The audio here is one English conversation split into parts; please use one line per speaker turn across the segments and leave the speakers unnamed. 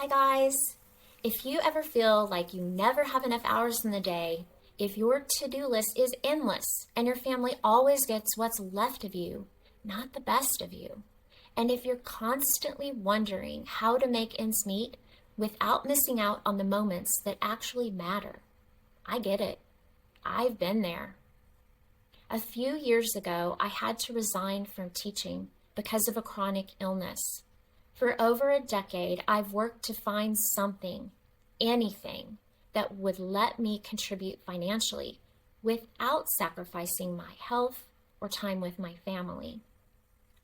Hi guys! If you ever feel like you never have enough hours in the day, if your to-do list is endless and your family always gets what's left of you, not the best of you, and if you're constantly wondering how to make ends meet without missing out on the moments that actually matter, I get it. I've been there. A few years ago, I had to resign from teaching because of a chronic illness. For over a decade, I've worked to find something, anything, that would let me contribute financially without sacrificing my health or time with my family.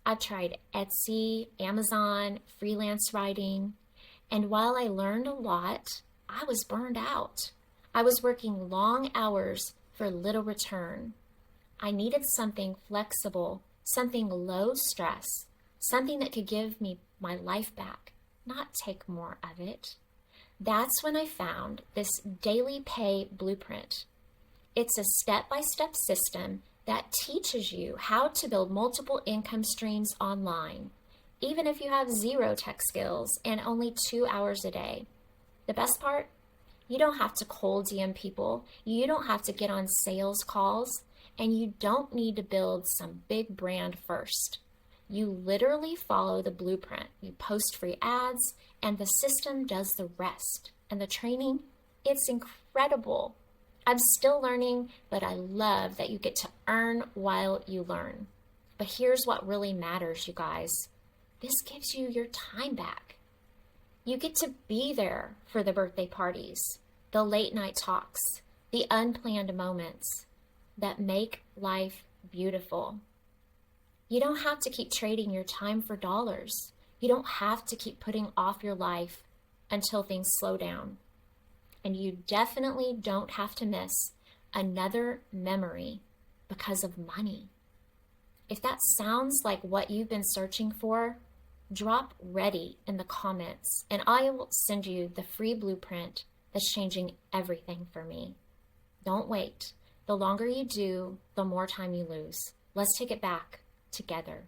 I've tried Etsy, Amazon, freelance writing, and while I learned a lot, I was burned out. I was working long hours for little return. I needed something flexible, something low stress, something that could give me my life back, not take more of it. That's when I found this daily pay blueprint. It's a step-by-step system that teaches you how to build multiple income streams online, even if you have zero tech skills and only 2 hours a day. The best part? You don't have to cold DM people, you don't have to get on sales calls, and you don't need to build some big brand first. You literally follow the blueprint. You post free ads, and the system does the rest. And the training, it's incredible. I'm still learning, but I love that you get to earn while you learn. But here's what really matters, you guys. This gives you your time back. You get to be there for the birthday parties, the late night talks, the unplanned moments that make life beautiful. You don't have to keep trading your time for dollars. You don't have to keep putting off your life until things slow down. And you definitely don't have to miss another memory because of money. If that sounds like what you've been searching for, drop ready in the comments and I will send you the free blueprint that's changing everything for me. Don't wait. The longer you do, the more time you lose. Let's take it back together.